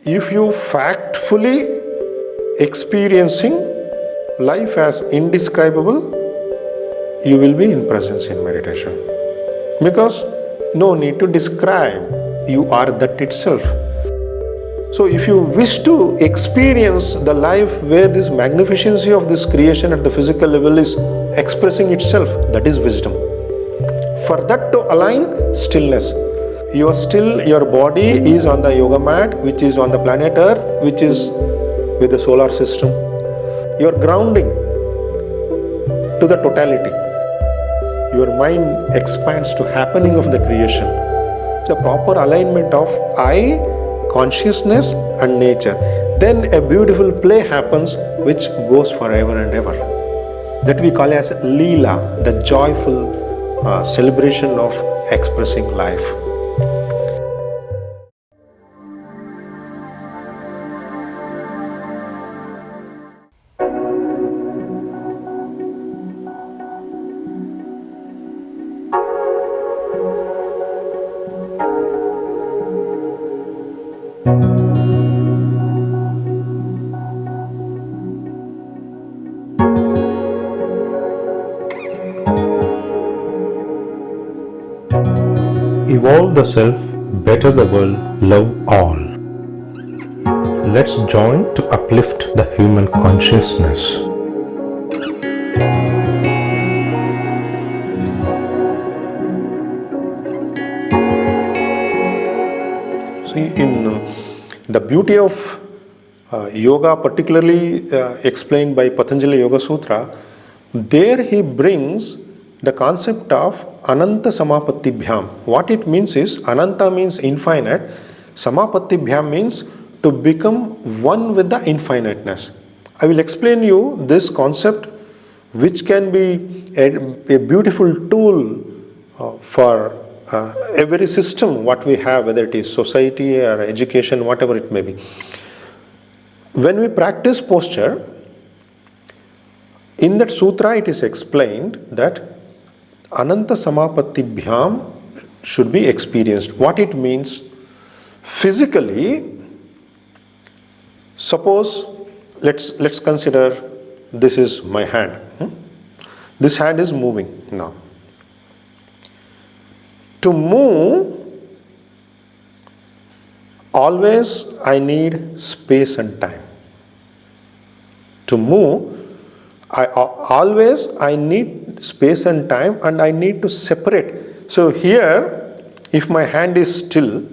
If you factfully experiencing life as indescribable, you will be in presence in meditation. Because no need to describe, you are that itself. So if you wish to experience the life where this magnificency of this creation at the physical level is expressing itself, that is wisdom. For that to align, stillness. You are still, your body is on the yoga mat, which is on the planet Earth, which is with the solar system. You are grounding to the totality. Your mind expands to happening of the creation. The proper alignment of I, consciousness and nature. Then a beautiful play happens which goes forever and ever. That we call as Leela, the joyful celebration of expressing life. Evolve the self, better the world, love all. Let's join to uplift the human consciousness. See, in the beauty of yoga, particularly explained by Patanjali Yoga Sutra, there he brings the concept of Anantasamapattibhyām. What it means is, Ananta means infinite, Samapattibhyām means to become one with the infiniteness. I will explain you this concept, which can be a beautiful tool for every system what we have, whether it is society or education, whatever it may be. When we practice posture, in that sutra it is explained that Anantasamapattibhyām should be experienced. What it means? Physically, suppose let's consider this is my hand. This hand is moving now. To move, always I need space and time. To move, I need space and time, and I need to separate. So here, if my hand is still,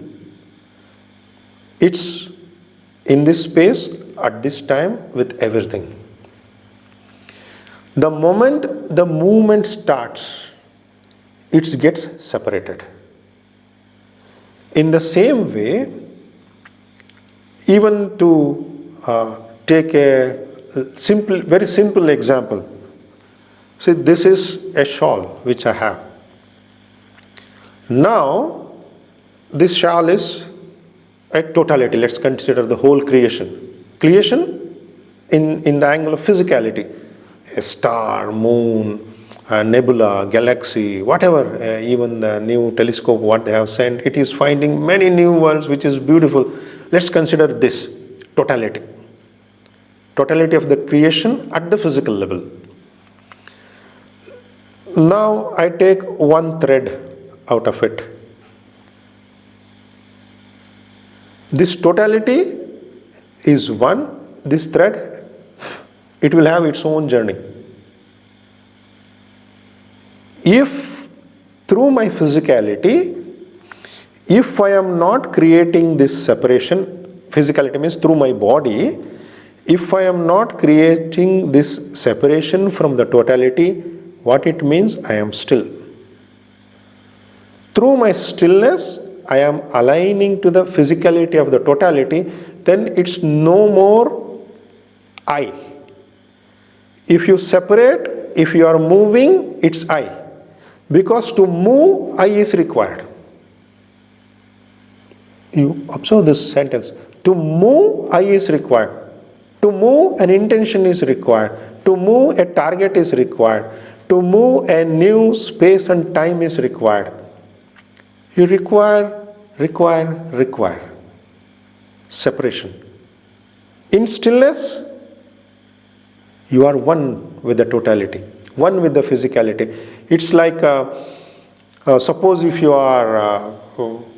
it's in this space at this time with everything. The moment the movement starts, it gets separated. In the same way, even to take a very simple example. See, this is a shawl which I have. Now, this shawl is a totality. Let's consider the whole creation. Creation in the angle of physicality. A star, moon, a nebula, galaxy, whatever, even the new telescope what they have sent, it is finding many new worlds which is beautiful. Let's consider this totality. Totality of the creation at the physical level. Now I take one thread out of it. This totality is one. This thread, it will have its own journey. If through my physicality, if I am not creating this separation, physicality means through my body, if I am not creating this separation from the totality, what it means? I am still. Through my stillness, I am aligning to the physicality of the totality, then it's no more I. If you separate, if you are moving, it's I. Because to move, I is required. You observe this sentence. To move, I is required. To move, an intention is required. To move, a target is required. To move, a new space and time is required. You require. separation. In stillness, you are one with the totality, one with the physicality. It's like, suppose if you are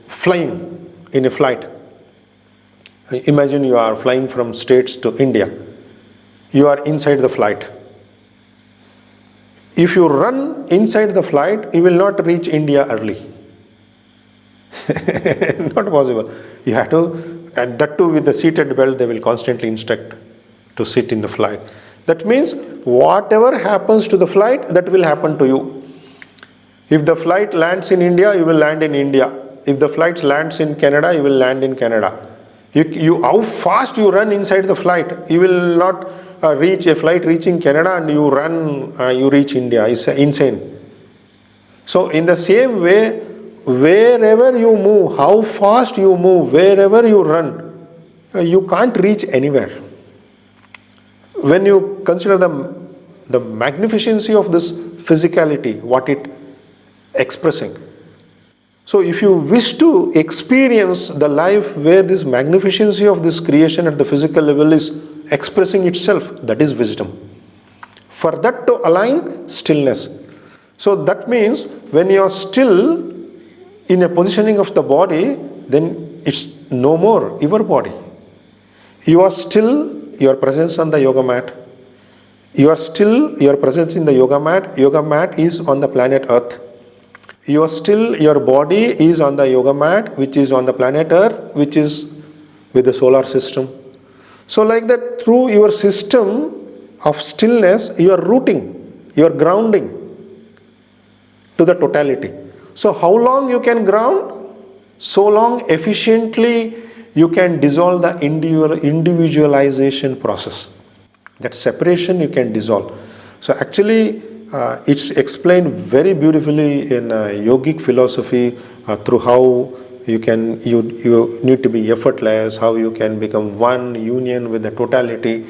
flying in a flight. Imagine you are flying from States to India. You are inside the flight. If you run inside the flight, you will not reach India early. Not possible. You have to, and that too with the seated belt, they will constantly instruct to sit in the flight. That means whatever happens to the flight, that will happen to you. If the flight lands in India, you will land in India. If the flight lands in Canada, you will land in Canada. How fast you run inside the flight, you will not reach a flight reaching Canada and you reach India. It's insane. So in the same way, wherever you move, how fast you move, wherever you run, you can't reach anywhere. When you consider the magnificency of this physicality, what it expressing. So if you wish to experience the life where this magnificency of this creation at the physical level is expressing itself, that is wisdom. For that to align, stillness. So that means when you are still in a positioning of the body, then it's no more your body. You are still your presence on the yoga mat. You are still your presence in the yoga mat. Yoga mat is on the planet Earth. You are still, your body is on the yoga mat, which is on the planet Earth, which is with the solar system. So like that, through your system of stillness, you are rooting, you are grounding to the totality. So how long you can ground? So long efficiently you can dissolve the individualization process. That separation you can dissolve. So actually, it's explained very beautifully in yogic philosophy through how you need to be effortless, how you can become one union with the totality.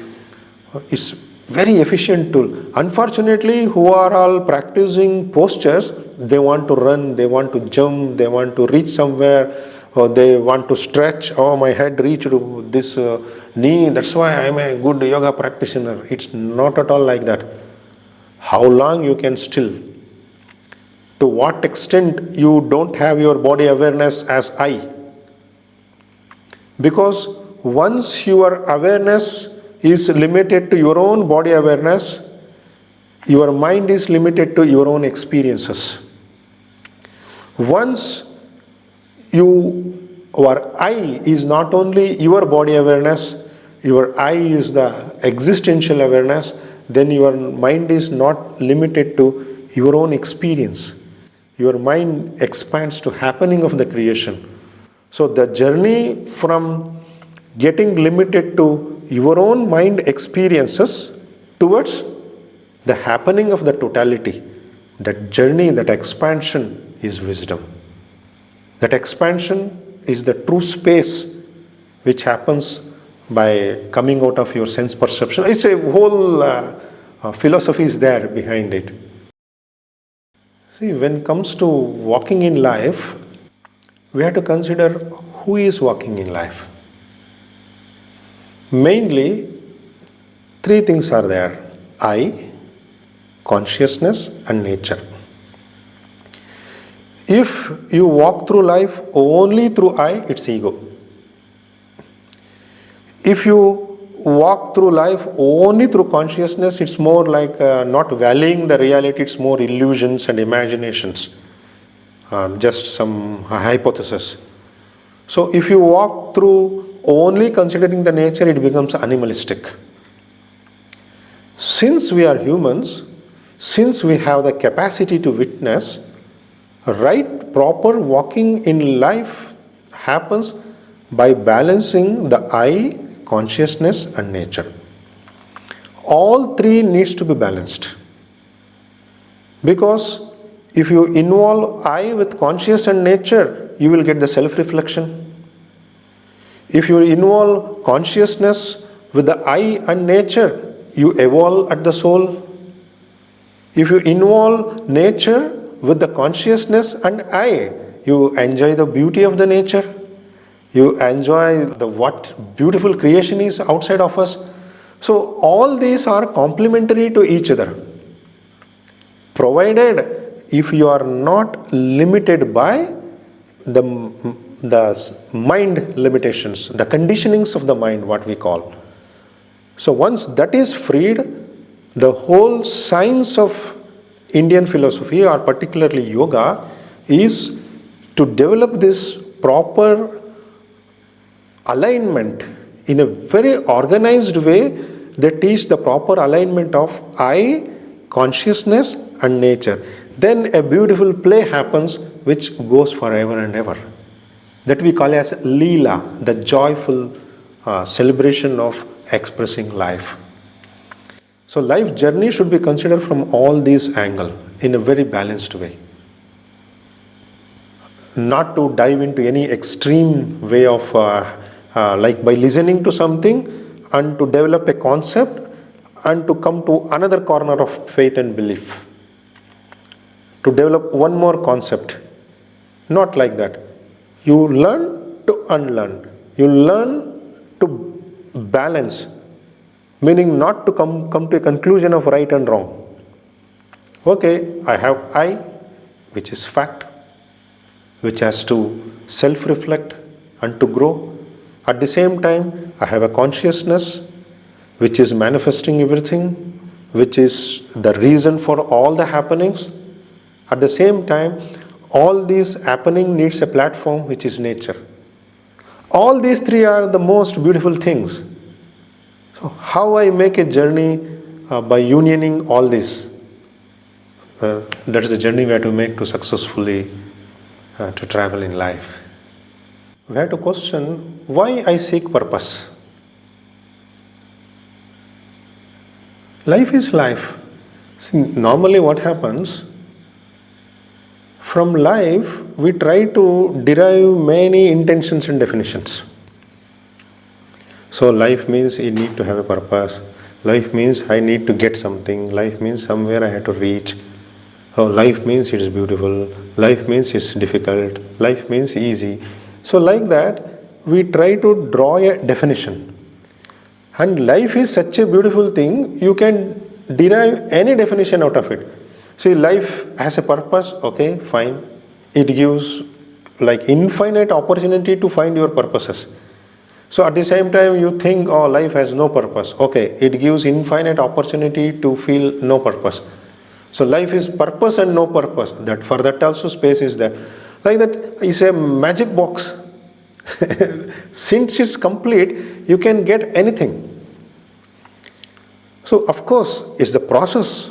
It's very efficient tool. Unfortunately, who are all practicing postures, they want to run, they want to jump, they want to reach somewhere, or they want to stretch. Oh, my head reached to this knee, that's why I'm a good yoga practitioner. It's not at all like that. How long you can still? To what extent you don't have your body awareness as I? Because once your awareness is limited to your own body awareness, your mind is limited to your own experiences. Once your I is not only your body awareness, your I is the existential awareness, then your mind is not limited to your own experience. Your mind expands to happening of the creation. So the journey from getting limited to your own mind experiences towards the happening of the totality, that journey, that expansion is wisdom. That expansion is the true space which happens by coming out of your sense perception. It's a whole philosophy is there behind it. See, when it comes to walking in life, we have to consider who is walking in life. Mainly, three things are there: I, consciousness, and nature. If you walk through life only through I, it's ego. If you walk through life only through consciousness, it's more like not valuing the reality, it's more illusions and imaginations, just some hypothesis. So if you walk through only considering the nature, it becomes animalistic. Since we are humans, since we have the capacity to witness, right proper walking in life happens by balancing the I, consciousness, and nature. All three needs to be balanced. Because if you involve I with conscious and nature, you will get the self-reflection. If you involve consciousness with the I and nature, you evolve at the soul. If you involve nature with the consciousness and I, you enjoy the beauty of the nature. You enjoy the what beautiful creation is outside of us. So all these are complementary to each other, provided if you are not limited by the mind limitations, the conditionings of the mind, what we call. So once that is freed, the whole science of Indian philosophy, or particularly yoga, is to develop this proper alignment in a very organized way. They teach the proper alignment of I, consciousness and nature. Then a beautiful play happens which goes forever and ever. That we call as Leela, the joyful celebration of expressing life. So life journey should be considered from all these angles in a very balanced way. Not to dive into any extreme way of like by listening to something and to develop a concept and to come to another corner of faith and belief. To develop one more concept. Not like that. You learn to unlearn. You learn to balance. Meaning not to come to a conclusion of right and wrong. Okay, I have I, which is fact, which has to self-reflect and to grow. At the same time, I have a consciousness, which is manifesting everything, which is the reason for all the happenings. At the same time, all these happening needs a platform, which is nature. All these three are the most beautiful things. So how I make a journey by unioning all this? That is the journey we have to make to successfully to travel in life. We have to question why I seek purpose. Life is life. See, normally what happens, from life we try to derive many intentions and definitions. So life means you need to have a purpose. Life means I need to get something. Life means somewhere I have to reach. So life means it is beautiful. Life means it's difficult. Life means easy. So like that, we try to draw a definition. And life is such a beautiful thing, you can derive any definition out of it. See, life has a purpose, okay, fine. It gives like infinite opportunity to find your purposes. So at the same time you think, oh, life has no purpose. Okay, it gives infinite opportunity to feel no purpose. So life is purpose and no purpose. That for that also space is there. Like that is a magic box. Since it's complete, you can get anything. So of course, it's the process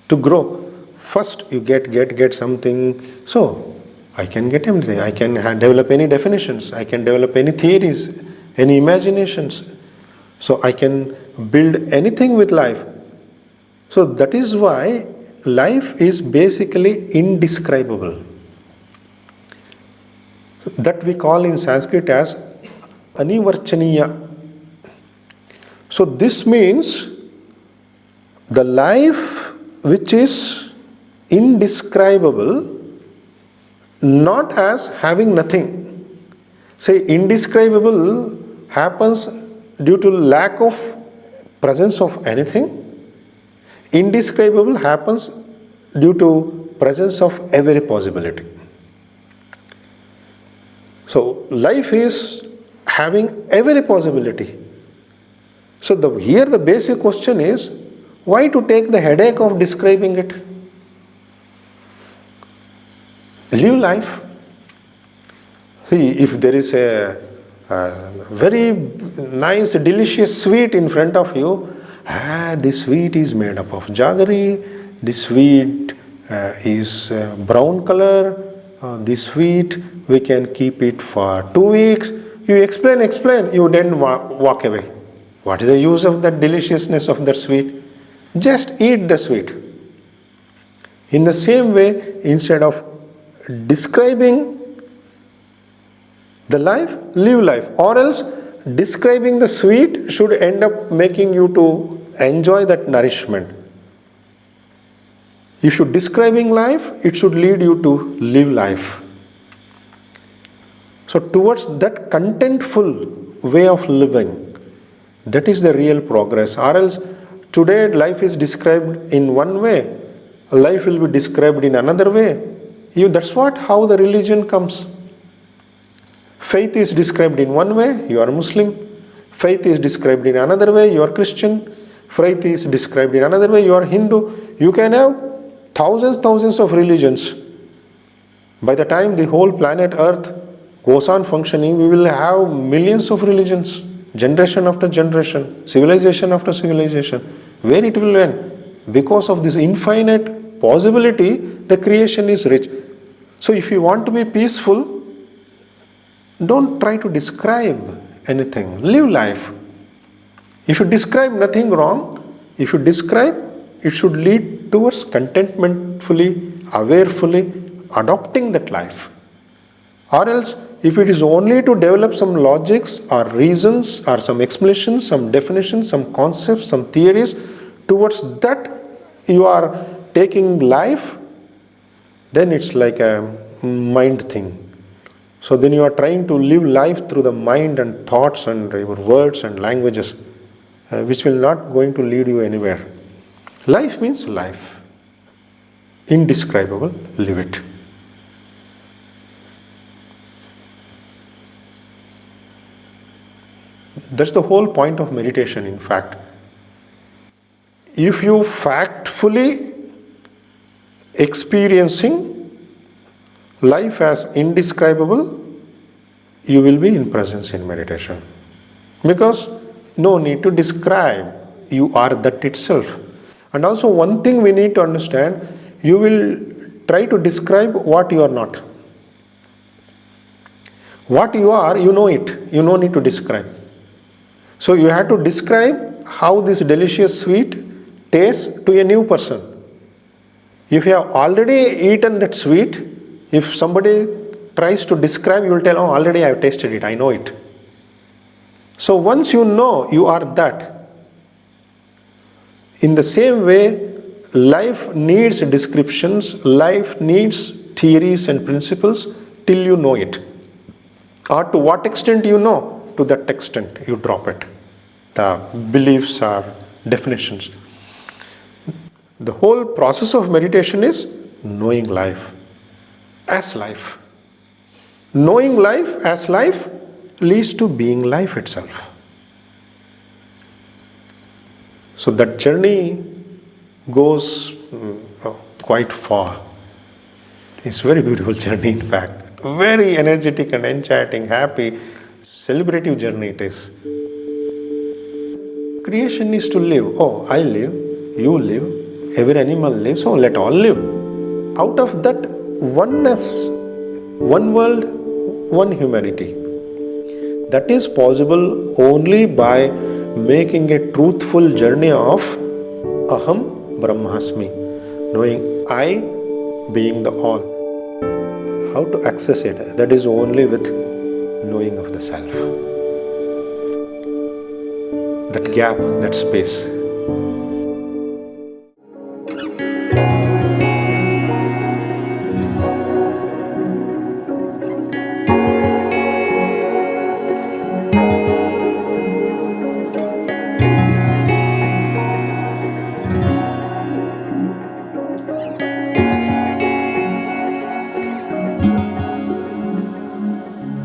to grow. First you get something. So I can get anything. I can develop any definitions. I can develop any theories, any imaginations. So I can build anything with life. So that is why life is basically indescribable. That we call in Sanskrit as anivarchaniya. So this means the life which is indescribable, not as having nothing. Say indescribable happens due to lack of presence of anything. Indescribable happens due to presence of every possibility. So life is having every possibility. So here the basic question is, why to take the headache of describing it? Live life. See, if there is a very nice, delicious sweet in front of you, this sweet is made up of jaggery, this sweet is brown color, this sweet we can keep it for 2 weeks. You explain, you then walk away. What is the use of that deliciousness of that sweet? Just eat the sweet. In the same way, instead of describing the life, live life. Or else describing the sweet should end up making you to enjoy that nourishment. If you're describing life, it should lead you to live life. So towards that contentful way of living, that is the real progress. Or else today life is described in one way, life will be described in another way. That's how the religion comes. Faith is described in one way, you are Muslim. Faith is described in another way, you are Christian. Faith is described in another way, you are Hindu. You can have thousands of religions. By the time the whole planet Earth goes on functioning, we will have millions of religions, generation after generation, civilization after civilization. Where it will end? Because of this infinite possibility, the creation is rich. So if you want to be peaceful, don't try to describe anything. Live life. If you describe nothing wrong, if you describe, it should lead towards contentmentfully, awarefully adopting that life. Or else, if it is only to develop some logics or reasons or some explanations, some definitions, some concepts, some theories, towards that you are taking life, then it's like a mind thing. So then you are trying to live life through the mind and thoughts and your words and languages, which will not going to lead you anywhere. Life means life. Indescribable, live it. That's the whole point of meditation, in fact. If you factfully experiencing life as indescribable, you will be in presence in meditation. Because no need to describe, you are that itself. And also one thing we need to understand, you will try to describe what you are not. What you are, you know it, you no need to describe. So you have to describe how this delicious sweet tastes to a new person. If you have already eaten that sweet, if somebody tries to describe, you will tell, oh, already I have tasted it, I know it. So once you know you are that, in the same way, life needs descriptions, life needs theories and principles till you know it. Or to what extent you know, to that extent you drop it. The beliefs or definitions. The whole process of meditation is knowing life as life. Knowing life as life leads to being life itself. So that journey goes quite far. It's a very beautiful journey, in fact. Very energetic and enchanting, happy, celebrative journey it is. Creation is to live. Oh, I live, you live, every animal lives, so let all live. Out of that oneness, one world, one humanity. That is possible only by making a truthful journey of Aham Brahmasmi, knowing I being the all. How to access it? That is only with knowing of the self. That gap, that space.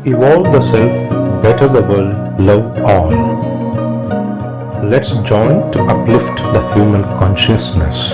Evolve the self, better the world, love all. Let's join to uplift the human consciousness.